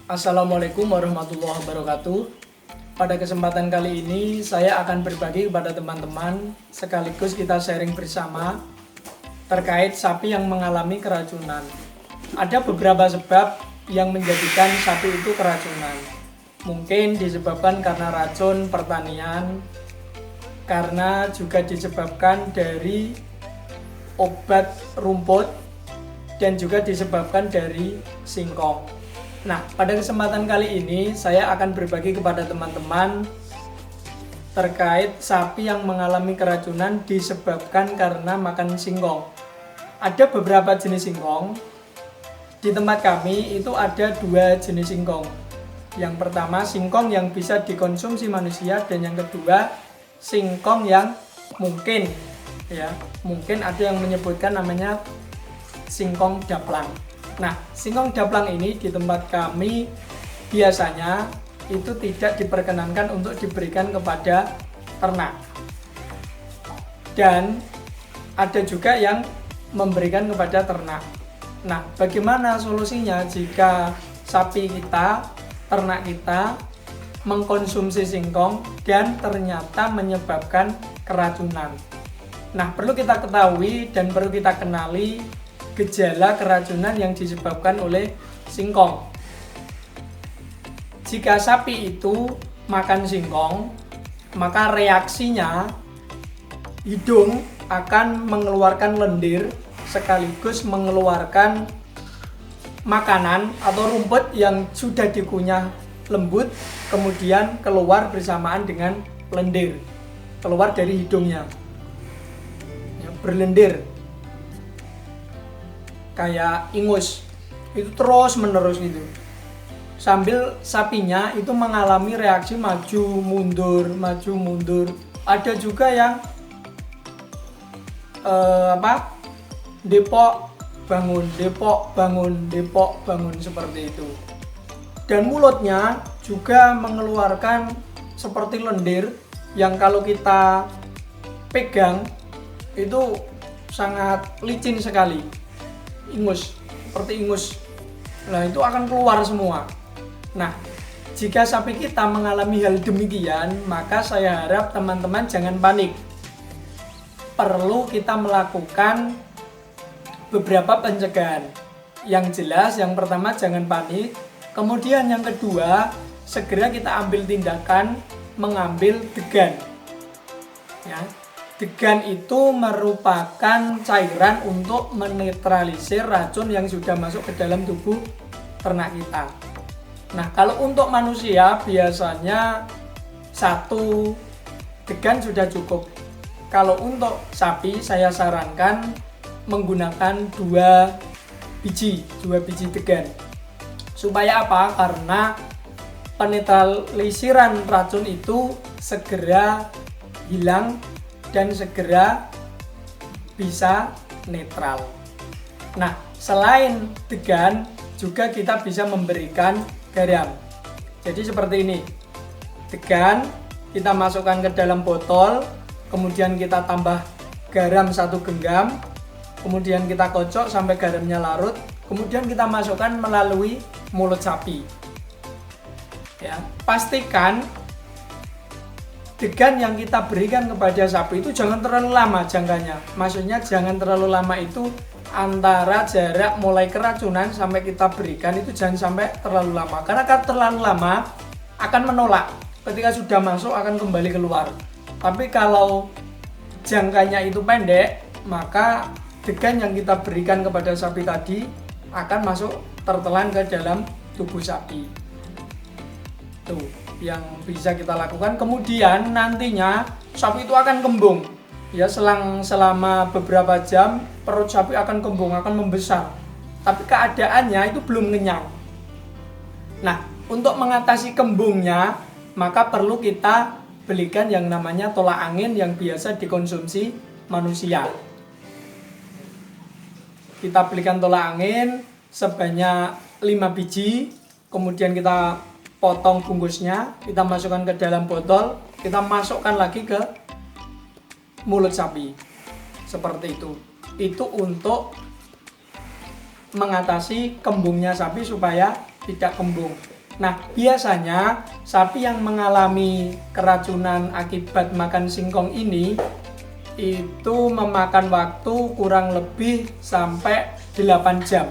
Assalamualaikum warahmatullahi wabarakatuh. Pada kesempatan kali ini saya akan berbagi kepada teman-teman sekaligus kita sharing bersama terkait sapi yang mengalami keracunan. Ada beberapa sebab yang menjadikan sapi itu keracunan. Mungkin disebabkan karena racun pertanian, karena juga disebabkan dari obat rumput, dan juga disebabkan dari singkong. Nah, pada kesempatan kali ini saya akan berbagi kepada teman-teman terkait sapi yang mengalami keracunan disebabkan karena makan singkong. Ada beberapa jenis singkong. Di tempat kami itu ada dua jenis singkong. Yang pertama singkong yang bisa dikonsumsi manusia, dan yang kedua singkong yang mungkin ada yang menyebutkan namanya singkong daplang. Nah, singkong daplang ini di tempat kami biasanya itu tidak diperkenankan untuk diberikan kepada ternak. Dan ada juga yang memberikan kepada ternak. Nah, bagaimana solusinya jika sapi kita, ternak kita mengkonsumsi singkong dan ternyata menyebabkan keracunan? Nah, perlu kita ketahui dan perlu kita kenali gejala keracunan yang disebabkan oleh singkong. Jika sapi itu makan singkong, maka reaksinya hidung akan mengeluarkan lendir sekaligus mengeluarkan makanan atau rumput yang sudah dikunyah lembut, kemudian keluar bersamaan dengan lendir, keluar dari hidungnya, berlendir kayak ingus, itu terus menerus gitu, sambil sapinya itu mengalami reaksi maju mundur. Ada juga yang depok bangun seperti itu, dan mulutnya juga mengeluarkan seperti lendir yang kalau kita pegang itu sangat licin sekali, seperti ingus. Nah, itu akan keluar semua. Nah, jika sapi kita mengalami hal demikian, maka saya harap teman-teman jangan panik. Perlu kita melakukan beberapa pencegahan. Yang jelas, yang pertama jangan panik. Kemudian yang kedua, segera kita ambil tindakan mengambil degan. Ya. Degan itu merupakan cairan untuk menetralisir racun yang sudah masuk ke dalam tubuh ternak kita. Nah, kalau untuk manusia biasanya 1 degan sudah cukup. Kalau untuk sapi saya sarankan menggunakan 2 biji degan. Supaya apa? Karena penetralisiran racun itu segera hilang dan segera bisa netral. Nah, selain degan juga kita bisa memberikan garam. Jadi seperti ini. Degan kita masukkan ke dalam botol, kemudian kita tambah garam 1 genggam, kemudian kita kocok sampai garamnya larut, kemudian kita masukkan melalui mulut sapi. Ya, pastikan degan yang kita berikan kepada sapi itu jangan terlalu lama jangkanya. Maksudnya jangan terlalu lama itu antara jarak mulai keracunan sampai kita berikan itu jangan sampai terlalu lama. Karena kalau terlalu lama akan menolak. Ketika sudah masuk akan kembali keluar. Tapi kalau jangkanya itu pendek, maka degan yang kita berikan kepada sapi tadi akan masuk tertelan ke dalam tubuh sapi. Tuh, yang bisa kita lakukan. Kemudian nantinya sapi itu akan kembung. Ya, selama beberapa jam perut sapi akan kembung, akan membesar. Tapi keadaannya itu belum kenyang. Nah, untuk mengatasi kembungnya, maka perlu kita belikan yang namanya tolak angin yang biasa dikonsumsi manusia. Kita belikan tolak angin sebanyak 5 biji, kemudian kita potong bungkusnya, kita masukkan ke dalam botol, kita masukkan lagi ke mulut sapi. Seperti itu. Itu untuk mengatasi kembungnya sapi supaya tidak kembung. Nah, biasanya sapi yang mengalami keracunan akibat makan singkong ini itu memakan waktu kurang lebih sampai 8 jam.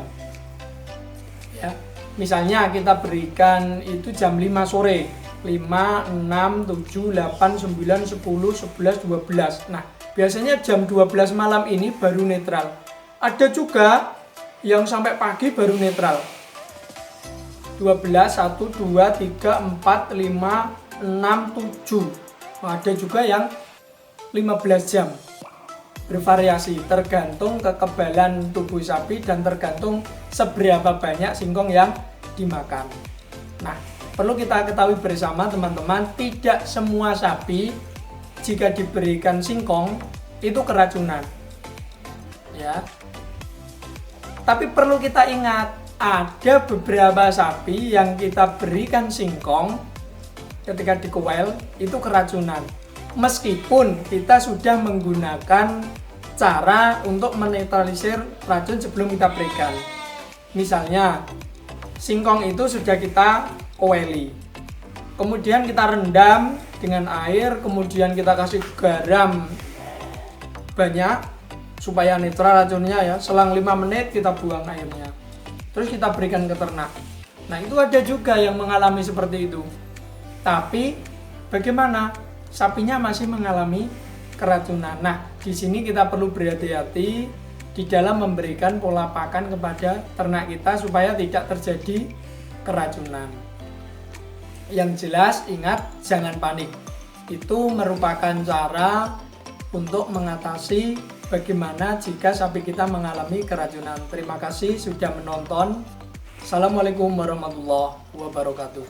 Ya. Misalnya kita berikan itu jam 5 sore, 5, 6, 7, 8, 9, 10, 11, 12. Nah, biasanya jam 12 malam ini baru netral. Ada juga yang sampai pagi baru netral. 12, 1, 2, 3, 4, 5, 6, 7. Ada juga yang 15 jam. Bervariasi tergantung kekebalan tubuh sapi dan tergantung seberapa banyak singkong yang dimakan. Nah, perlu kita ketahui bersama teman-teman, tidak semua sapi jika diberikan singkong itu keracunan. Ya. Tapi perlu kita ingat, ada beberapa sapi yang kita berikan singkong ketika dikewel itu keracunan. Meskipun kita sudah menggunakan cara untuk menetralisir racun sebelum kita berikan. Misalnya, singkong itu sudah kita keweli. Kemudian kita rendam dengan air, kemudian kita kasih garam banyak supaya netral racunnya ya. Selang 5 menit kita buang airnya. Terus kita berikan ke ternak. Nah, itu ada juga yang mengalami seperti itu. Tapi bagaimana? Sapinya masih mengalami keracunan. Nah, di sini kita perlu berhati-hati di dalam memberikan pola pakan kepada ternak kita supaya tidak terjadi keracunan. Yang jelas ingat, jangan panik. Itu merupakan cara untuk mengatasi bagaimana jika sapi kita mengalami keracunan. Terima kasih sudah menonton. Assalamualaikum warahmatullahi wabarakatuh.